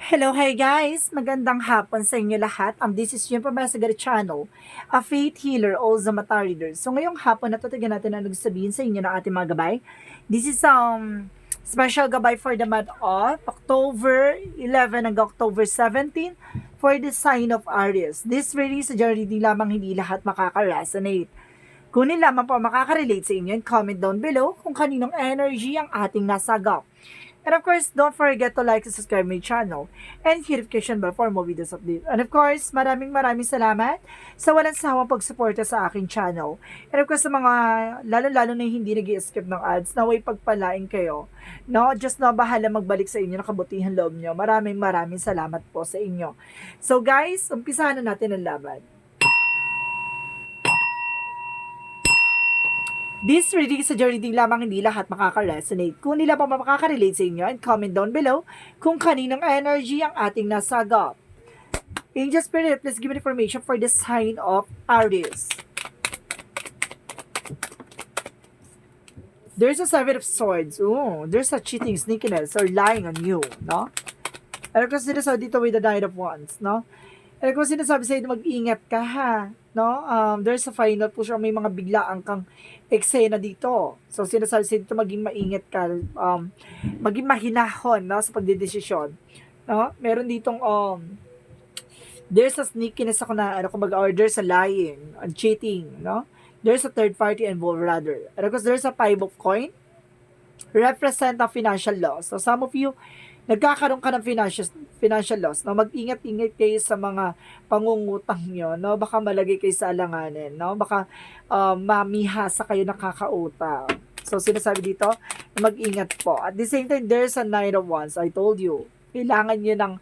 Hello, hi guys! Magandang hapon sa inyo lahat. This is yung Pamasagar Channel, a faith healer, also mata reader. So ngayong hapon, natutugyan natin na nagsabihin sa inyo ng ating mga gabay. This is special gabay for the month of October 11 hanggang October 17 for the sign of Aries. This really sa reading lamang hindi lahat makaka-resonate. Kunin lamang po makaka-relate sa inyo and comment down below kung kaninong energy ang ating nasagap. And of course, don't forget to like and subscribe my channel and hit notification bell for more videos update. And of course, maraming salamat sa walang sawang pagsuporta sa aking channel. And of course, sa mga lalo-lalo na hindi nag-i-skip ng ads, naway pagpalain kayo. No, just na bahala magbalik sa inyo ng kabutihan loob nyo. Maraming salamat po sa inyo. So guys, umpisahan na natin ang laban. This reading sa reading lamang hindi lahat makaka-resonate. Kung nila pa makaka-relate sa inyo, and comment down below kung kaninong energy ang ating nasagap. Angel Spirit, please give me information for the sign of Aries. There's a Seven of Swords. Ooh, there's a cheating, sneakiness, or lying on you, no? Ano kasi sinasabi dito with the Nine of Wands, no? Ano kasi sinasabi sa'yo, mag-ingat ka ha, no? There's a final push, or may mga biglaan kang eksena dito. So, sinasabi sa dito, maging maingat ka, maging mahinahon, no, sa pagdedesisyon. No? Meron ditong, there's a sneakiness ako na, kumbaga, or there's a lying, and cheating, no? There's a third party involved, rather. Because there's a Five of Coin, represent a financial loss. So, some of you, nagkakaroon ka ng financial loss, no? Mag-ingat-ingat kayo sa mga pangungutang nyo, no? Baka malagay kayo sa alanganin, no? Baka mamihasa kayo nakakautang. So, sinasabi dito, mag-ingat po. At the same time, there's a Nine of Wands. I told you, kailangan nyo ng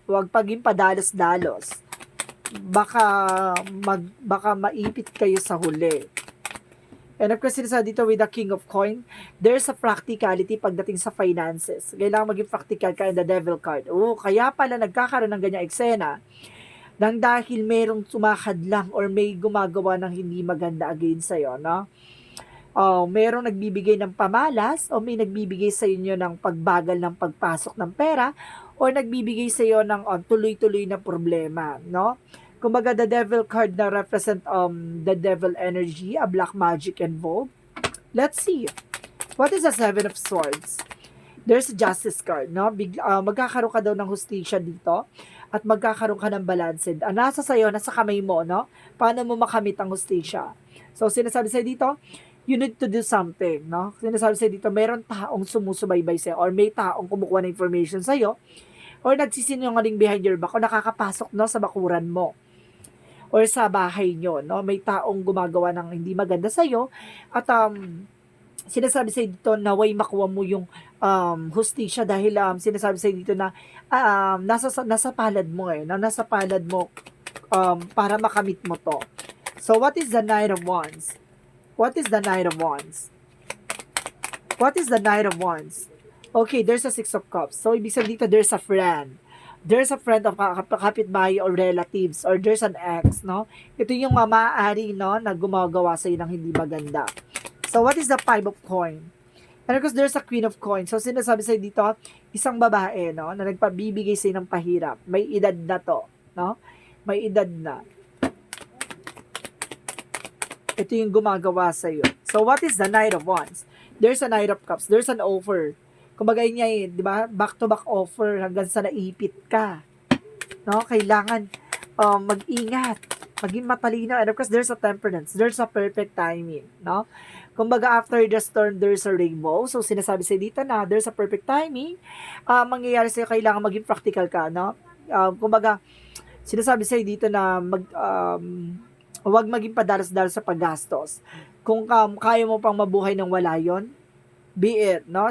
wag paging padalos-dalos. Baka maipit kayo sa huli. And of course, sinasabi dito with the King of Coin, there's a practicality pagdating sa finances. Kailangan maging practical ka in the Devil card. Kaya pala nagkakaroon ng ganyang eksena nang dahil merong sumakadlang or may gumagawa ng hindi maganda against sa'yo, no? Merong nagbibigay ng pamalas o may nagbibigay sa inyo ng pagbagal ng pagpasok ng pera or nagbibigay sa iyo ng tuloy-tuloy na problema, no? Kumbaga, the devil card na represent the devil energy, a black magic involved. Let's see. What is the Seven of Swords? There's a Justice card, no? Magkakaroon ka daw ng hustisya dito at magkakaroon ka ng balance. Nasa sa'yo, nasa kamay mo, no? Paano mo makamit ang hustisya? So, sinasabi sa'yo dito, you need to do something, no? Sinasabi sa'yo dito, meron taong sumusubaybay sa'yo or may taong kumukuha ng information sa'yo or nagsisinungaling behind your back o nakakapasok, no, sa bakuran mo or sa bahay nyo, no? May taong gumagawa ng hindi maganda sa'yo at sinasabi sa'yo dito naway makuha mo yung hustisya dahil sinasabi sa'yo dito na nasa palad mo nasa palad mo para makamit mo to. So, what is the Nine of Wands? What is the Nine of Wands? What is the Nine of Wands? Okay, there's a Six of Cups. So, ibig sabihin dito, there's a friend. There's a friend of kapitbahay or relatives or there's an ex, no? Ito yung maaari, no, na gumagawa sa iyo ng hindi maganda. So, what is the Five of Coin? And of course, there's a Queen of Coin. So, sinasabi sa'yo dito, isang babae, no, na nagpabibigay sa'yo ng pahirap. May edad na to, no? May edad na. Ito yung gumagawa sa'yo. So, what is the Knight of Wands? There's a Knight of Cups. There's an offer. Kumbaga niya di ba? Back-to-back offer hanggang sa naipit ka. No? Kailangan mag-ingat. Maging matalino. And of course, there's a Temperance. There's a perfect timing. No? Kumbaga, after the storm, there's a rainbow. So, sinasabi sa'yo dito na there's a perfect timing. Mangyayari sa'yo, kailangan maging practical ka. No? Kumbaga, sinasabi sa'yo dito na huwag maging padalos-dalos sa paggastos. Kung kaya mo pang mabuhay ng wala yon, be it, no?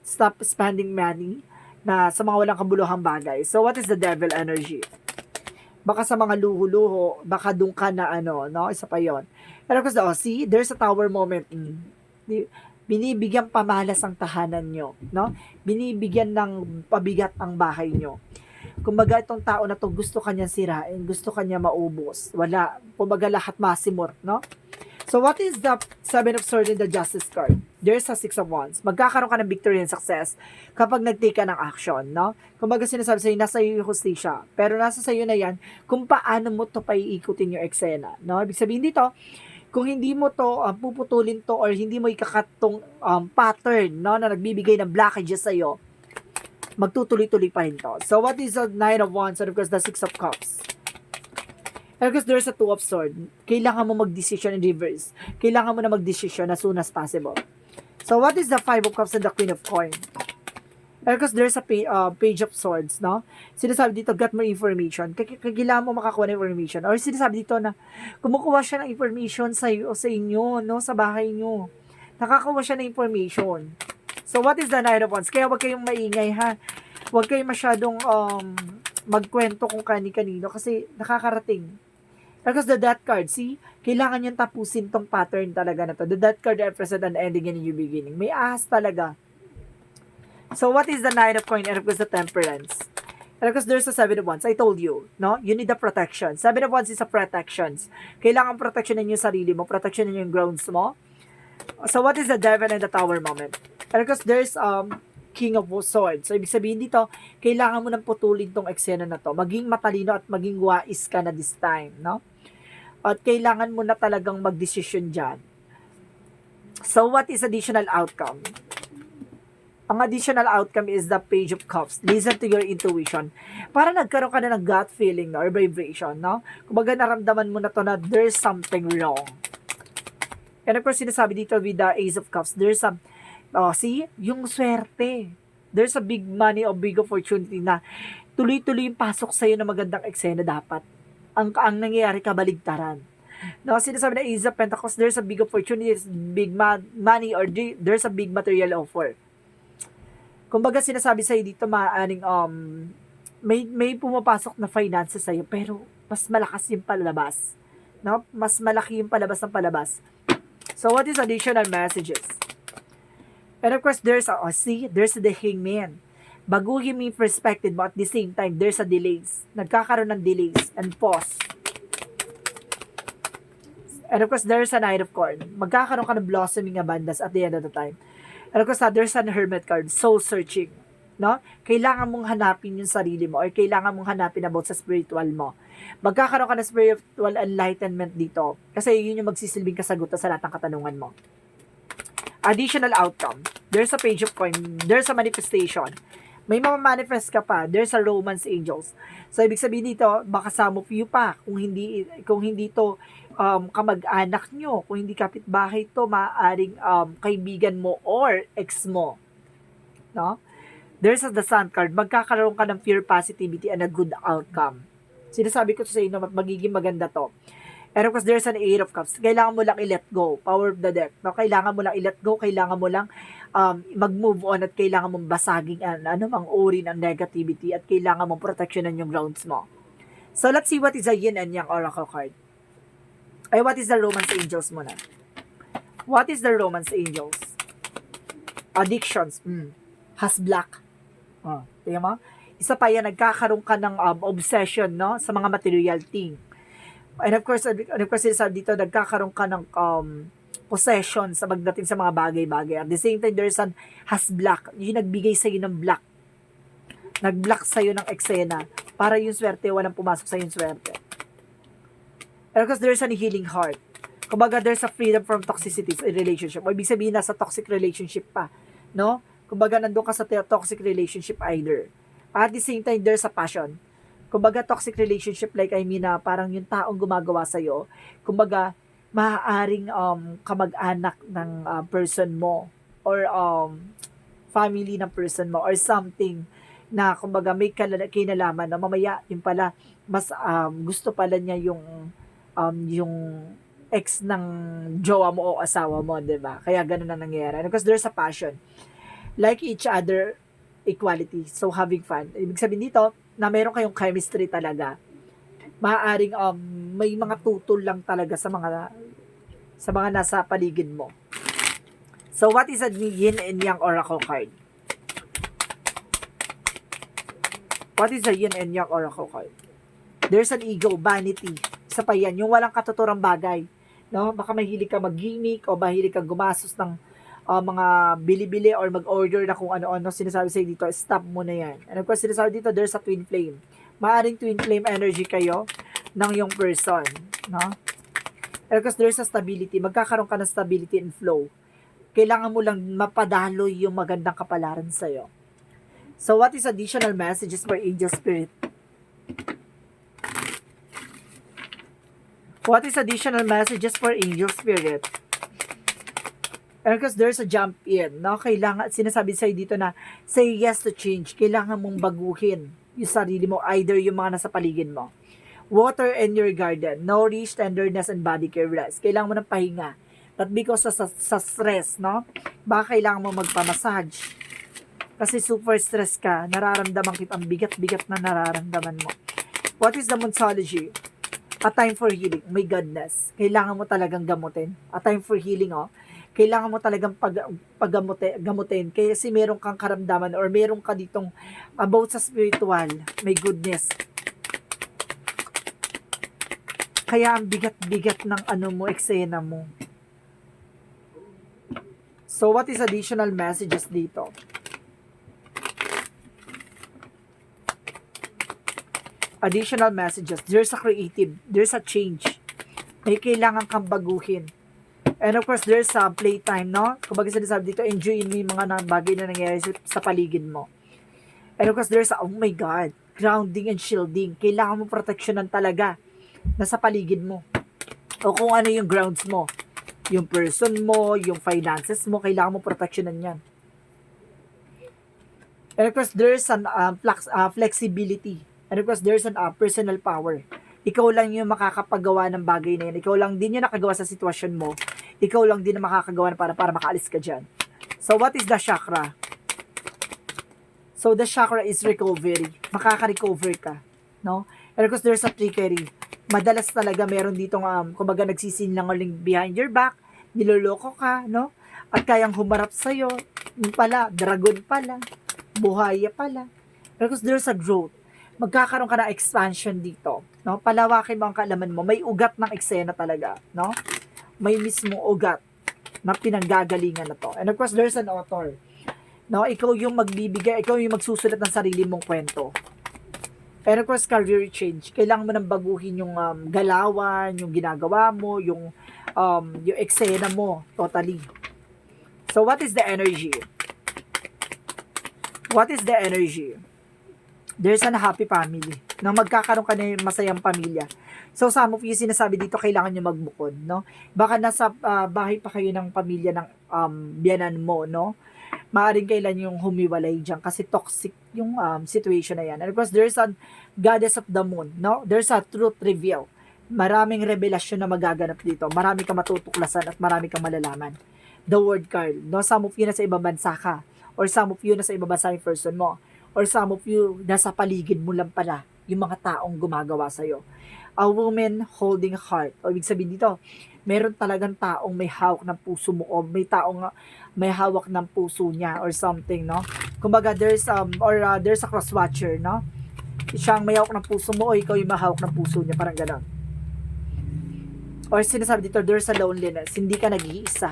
Stop spending money na sa mga walang kabuluhang bagay. So, what is the devil energy? Baka sa mga luho-luho, baka doon ka na no? Isa pa yon. Pero kasi, see, there's a tower moment. Binibigyan pamalas ang tahanan nyo, no? Binibigyan ng pabigat ang bahay nyo. Kumbaga, itong tao na to gusto kanya sirain, gusto kanya maubos. Wala, kumbaga lahat masimor, no? So what is the Seven of Swords in the Justice card? There's a Six of Wands. Magkakaroon ka ng victory and success kapag nag-take ka ng action, no? Kumbaga sinasabi sa'yo, nasa iyo yung hustisya. Pero nasa sa'yo na yan kung paano mo to paiikutin yung eksena, no? Ibig sabihin dito, kung hindi mo to puputulin to or hindi mo ikakatong pattern, no, na nagbibigay ng blockages sa'yo, magtutuloy-tuloy pa rin to. So what is the Nine of Wands and of course the Six of Cups? And because there's a Two of Swords, kailangan mo mag-decision in reverse. Kailangan mo na mag-decision as soon as possible. So, what is the Five of Cups and the Queen of Coins? And because there's a Page of Swords, no? Sinasabi dito, get more information. Kailangan mo makakuha ng information. Or sinasabi dito na, kumukuha siya ng information sa inyo, no? Sa bahay nyo. Nakakakuha siya ng information. So, what is the Nine of Wands? Kaya huwag kayong maingay, ha? Huwag kayong masyadong magkwento kung kani-kanino kasi nakakarating. Because the Death card, see, kailangan yung tapusin tong pattern talaga na to. The Death card represents an ending and a new beginning. May ahas talaga. So, what is the Nine of Coins and of course the Temperance? And of course, there's a Seven of Wands. I told you, no? You need the protection. Seven of Wands is a protections. Kailangan protectionin yung sarili mo, protectionin yung grounds mo. So, what is the Devil and the Tower moment? And of course, there's King of Swords. So, ibig sabihin dito, kailangan mo nang putulin tong eksena na to. Maging matalino at maging wais ka na this time, no? At kailangan mo na talagang mag-decision dyan. So, what is additional outcome? Ang additional outcome is the Page of Cups. Listen to your intuition. Para nagkaroon ka na ng gut feeling, no? Or vibration, no? Kumbaga naramdaman mo na to na there's something wrong. And of course, sinasabi dito with the Ace of Cups, there's some, see, yung swerte. There's a big money or big opportunity na tuloy-tuloy yung pasok sa'yo na magandang eksena dapat. Ang nangyayari kabaligtaran. No, sinasabi na Ace of Pentacles, there's a big opportunity, big money, or there's a big material offer. Kumbaga sinasabi sa'yo dito, maaaring may pumapasok na finances sa'yo, pero mas malakas yung palabas. No? Mas malaki yung palabas ng palabas. So, what is additional messages? And of course, there's the Hangman. Baguhin mo yung perspective mo at the same time, there's a delays. Nagkakaroon ng delays and pause. And of course, there's a Knight of Corn. Magkakaroon ka ng blossoming abundance at the end of the time. And of course, there's a Hermit card, soul searching. No? Kailangan mong hanapin yung sarili mo or kailangan mong hanapin about sa spiritual mo. Magkakaroon ka ng spiritual enlightenment dito kasi yun yung magsisilbing kasagutan sa lahat ng katanungan mo. Additional outcome. There's a Page of Coin. There's a manifestation. May mamamanifest ka pa. There's a romance angels. So, ibig sabihin dito, baka some of you pa, kung hindi to kamag-anak nyo, kung hindi kapitbahay to, maaaring kaibigan mo or ex mo. No? There's the Sun card. Magkakaroon ka ng pure positivity and a good outcome. Sinasabi ko sa inyo, magiging maganda to. And of course, there's an Eight of Cups. Kailangan mo lang i-let go. Power of the deck. No? Kailangan mo lang i-let go. Kailangan mo lang mag-move on at kailangan mong basagin mang uri ng negativity at kailangan mong protectionan yung grounds mo. So, let's see what is a Yin and Yang Oracle card. Ay, what is the Romance Angels muna? What is the Romance Angels? Addictions. Has black. Tingnan mo? Isa pa yan, nagkakaroon ka ng obsession, no? Sa mga material thing. And of course, sinasabi dito, nagkakaroon ka ng possession sa pagdating sa mga bagay-bagay. At the same time, there's an has black. Yung nagbigay sa'yo ng black. Nag-black sa'yo ng eksena para yung swerte, walang pumasok sa yung swerte. And of course, there's an healing heart. Kumbaga, there's a freedom from toxicity in relationship. O ibig sabihin, nasa toxic relationship pa. No? Kumbaga, nandun ka sa toxic relationship either. At the same time, there's a passion. Kumbaga, toxic relationship, like I mean, parang yung taong gumagawa sa'yo, kumbaga, maaaring kamag-anak ng person mo or family ng person mo or something na kumbaga may kinalaman na mamaya yung pala mas gusto pala niya yung ex ng jowa mo o asawa mo, 'di ba? Kaya ganun na nangyayari. Because there's a passion. Like each other, equality. So having fun. Ibig sabihin dito na meron kayong chemistry talaga. Maaaring may mga tutol lang talaga sa mga nasa paligid mo. So what is a Yin and Yang Oracle card? What is a Yin and Yang Oracle card? There's an ego, vanity. Isa pa yan, yung walang katuturang bagay. no? Baka mahilig ka mag-gimmick o mahilig kang gumastos ng mga bili-bili or mag-order na kung ano-ano. Sinasabi sa'yo dito, stop mo na yan. And of course, sinasabi dito, there's a twin flame. Maaring twin flame energy kayo ng yung person, no? And of course, there's a stability. Magkakaroon ka ng stability and flow. Kailangan mo lang mapadaloy yung magandang kapalaran sa'yo. So, what is additional messages for angel spirit? What is additional messages for angel spirit? And because there's a jump in, no? Kailangan, sinasabi sa'yo dito na, say yes to change. Kailangan mong baguhin yung sarili mo, either yung mga nasa paligid mo. Water in your garden, nourish, tenderness, and body care rest. Kailangan mo ng pahinga. Not because sa stress, no? Baka kailangan mo magpamassage. Kasi super stress ka, nararamdaman kita, ang bigat-bigat na nararamdaman mo. What is the Monsology? A time for healing. My goodness. Kailangan mo talagang gamutin. A time for healing, oh. Kailangan mo talagang gamutin. Kasi meron kang karamdaman or meron ka ditong about sa spiritual. My goodness. Kaya ang bigat-bigat ng eksena mo. So, what is additional messages dito? Additional messages. There's a creative. There's a change. May kailangan kang baguhin. And of course, there's a playtime, no? Kumbaga sinasabi dito, enjoy mo yung mga bagay na nangyayari sa paligid mo. And of course, there's a, oh my God, grounding and shielding. Kailangan mo proteksyonan talaga na sa paligid mo. O kung ano yung grounds mo. Yung person mo, yung finances mo, kailangan mo proteksyonan yan. And of course, there's an flexibility. And of course, there's an personal power. Ikaw lang yung makakapagawa ng bagay na yan. Ikaw lang din yung nakagawa sa sitwasyon mo. Ikaw lang din ang makakagawa para makaalis ka dyan. So, what is the chakra? So, the chakra is recovery. Makaka-recover ka. No? And of course, there's a trickery. Madalas talaga meron ditong, kumbaga nagsisinlangaling behind your back, niloloko ka, no? At kayang humarap sa'yo. Yung pala, dragon pala, buhaya pala. And of course, there's a growth. Magkakaroon ka na expansion dito, no? Palawakin mo ang kaalaman mo. May ugat ng eksena talaga, no? May mismo ugat na pinanggagalingan na to. And of course, there's an author. No, ikaw yung magbibigay, ikaw yung magsusulat ng sarili mong kwento. And of course, career change. Kailangan mo nang baguhin yung galawan, yung ginagawa mo, yung eksena mo, totally. So, what is the energy? What is the energy? There's an happy family. Na magkakaroon ka na yung masayang pamilya. So, some of you sinasabi dito, kailangan nyo magbukod, no? Baka nasa bahay pa kayo ng pamilya ng biyanan mo, no? Maaring kailan yung humiwalay dyan kasi toxic yung situation na yan. And of course, there's a goddess of the moon, no? There's a truth reveal. Maraming revelasyon na magaganap dito. Marami kang matutuklasan at marami kang malalaman. The word card, no? Some of you nasa ibang bansa ka. Or some of you nasa ibang bansa yung person mo. Or some of you, nasa paligid mo lang pala yung mga taong gumagawa sa'yo. A woman holding a heart. O ibig sabihin dito, meron talagang taong may hawak ng puso mo o may taong may hawak ng puso niya or something, no? Kumbaga, there's a cross-watcher, no? Siyang may hawak ng puso mo o ikaw yung mahawak ng puso niya, parang gano'n. Or sinasabi dito, there's a loneliness. Hindi ka nag-iisa.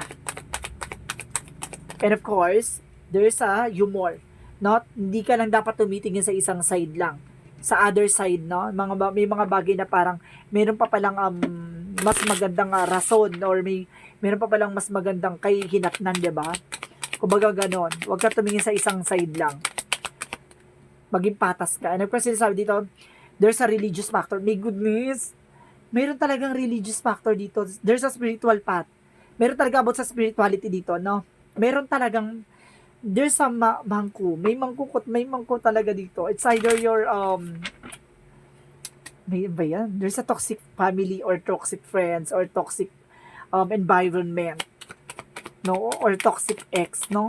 And of course, there's a humor. Not, hindi ka lang dapat tumitingin sa isang side lang. Sa other side, no? May mga bagay na parang meron pa palang mas magandang rason or meron pa palang mas magandang kahihinatnan, di ba? Kumbaga ganon. Huwag ka tumingin sa isang side lang. Maging patas ka. And of course, sinasabi dito, there's a religious factor. May goodness. Meron talagang religious factor dito. There's a spiritual path. Meron talaga about sa spirituality dito, no? Meron talagang there's a mangko. May mangko talaga dito. It's either your may ba yan? There's a toxic family or toxic friends or toxic environment. No? Or toxic ex, no?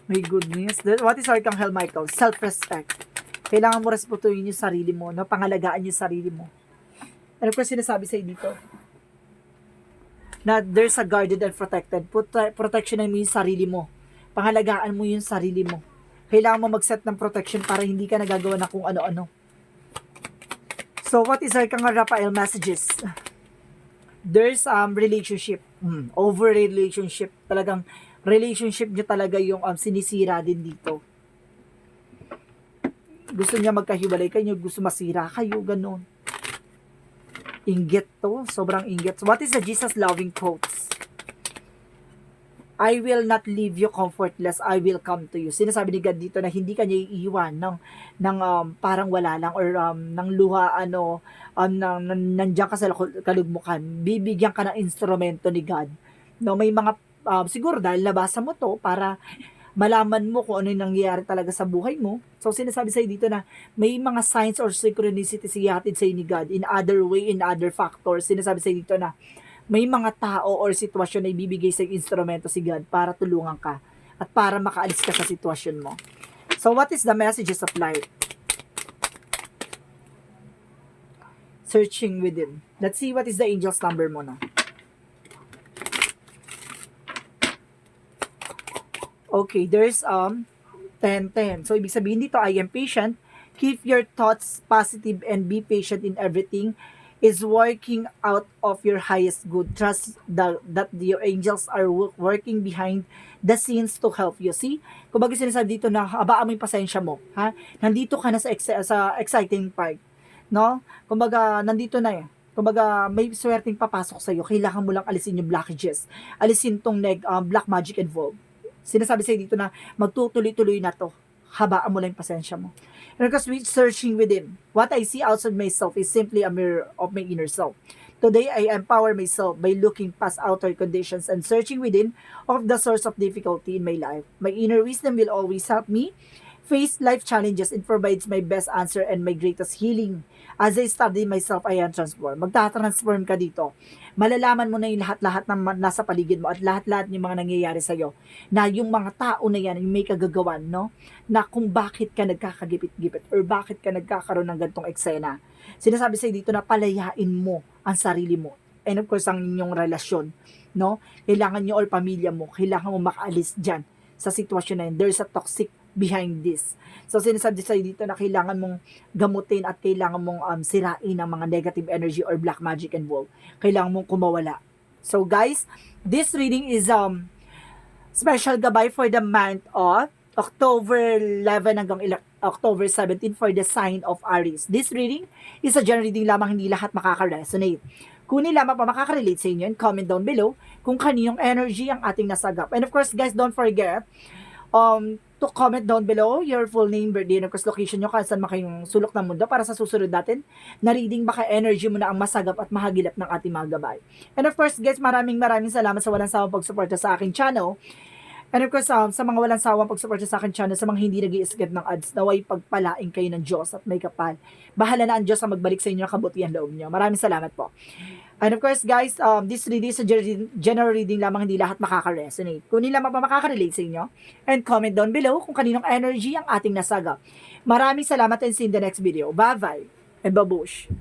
My goodness. What is Archangel Michael? Self-respect. Kailangan mo respetuhin yung sarili mo, no? Pangalagaan yung sarili mo. Ano po sinasabi sa'yo dito? Na there's a guarded and protected. Protection mo yung sarili mo. Pangalagaan mo yung sarili mo. Kailangan mo mag-set ng protection para hindi ka nagagawa na kung ano-ano. So, what is Archangel Raphael messages There's relationship, over relationship, talagang relationship niyo talaga yung sinisira din dito. Gusto niya magkahiwalay kayo, gusto masira kayo, ganun. Inggit to, sobrang inggit. So, what is the Jesus loving quotes? I will not leave you comfortless, I will come to you. Sinasabi ni God dito na hindi kanya iiwan ng parang wala lang or ng luha nandiyan ka sa kalugmukan. Bibigyan ka ng instrumento ni God. No, may mga siguro dahil nabasa mo to para malaman mo kung ano yung nangyayari talaga sa buhay mo. So, sinasabi sa'yo dito na may mga signs or synchronicity sihatid sa'yo ni God in other way, in other factors. Sinasabi sa'yo dito na may mga tao or sitwasyon na ibibigay sa instrumento si God para tulungan ka at para makaalis ka sa sitwasyon mo. So, what is the messages of life? Searching within. Let's see what is the angel's number mo na. Okay, there's 10-10. So, ibig sabihin dito, I am patient. Keep your thoughts positive and be patient in everything is working out of your highest good. Trust that your angels are working behind the scenes to help you. See? Kung baga sinasabi dito na habaan mo yung pasensya mo. Ha? Nandito ka na sa exciting part. No? Kumbaga, nandito na eh. Kumbaga, may swerteng papasok sa'yo. Kailangan mo lang alisin yung blockages. Alisin tong black magic involved. Sinasabi sa'yo dito na magtutuloy-tuloy na to. Habaan mo lang yung pasensya mo. And because we're searching within, what I see outside myself is simply a mirror of my inner self. Today, I empower myself by looking past outer conditions and searching within of the source of difficulty in my life. My inner wisdom will always help me face life challenges and provides my best answer and my greatest healing. As I study myself, I am transformed. Magta-transform ka dito. Malalaman mo na yung lahat-lahat ng nasa paligid mo at lahat-lahat ng mga nangyayari sa'yo. Na yung mga tao na yan, yung may kagagawan, no? Na kung bakit ka nagkakagipit-gipit or bakit ka nagkakaroon ng gantong eksena. Sinasabi sa'yo dito na palayain mo ang sarili mo. And of course, ang inyong relasyon, no? Kailangan nyo or pamilya mo, kailangan mo makaalis dyan sa sitwasyon na yun. There's a toxic behind this. So, sinasabi sa'yo dito na kailangan mong gamutin at kailangan mong sirain ang mga negative energy or black magic involved. Kailangan mong kumawala. So, guys, this reading is special gabay for the month of October 11 hanggang October 17 for the sign of Aries. This reading is a general reading lamang, hindi lahat makaka-resonate. Kung hindi lamang pa makaka-relate sa inyo, comment down below kung kaninong energy ang ating nasagap. And of course, guys, don't forget to comment down below your full name, birthday, and of course location nyo kung saan makayong sulok ng mundo para sa susunod natin na reading baka energy mo na ang masagap at mahagilap ng ating mga gabay. And of course, guys, maraming salamat sa walang sawang pagsuporta sa aking channel. And of course, sa mga walang sawang pagsuporta sa akin channel, sa mga hindi nag-i-skip ng ads, naway pagpalain kayo ng Diyos at may kapal. Bahala na ang Diyos ang magbalik sa inyo ng kabutihan loob nyo. Maraming salamat po. And of course, guys, this reading is a general reading lamang, hindi lahat makaka-resonate. Kung hindi lamang pa makaka-relate sa inyo, and comment down below kung kaninong energy ang ating nasagap. Maraming salamat and see you in the next video. Bye-bye and babush!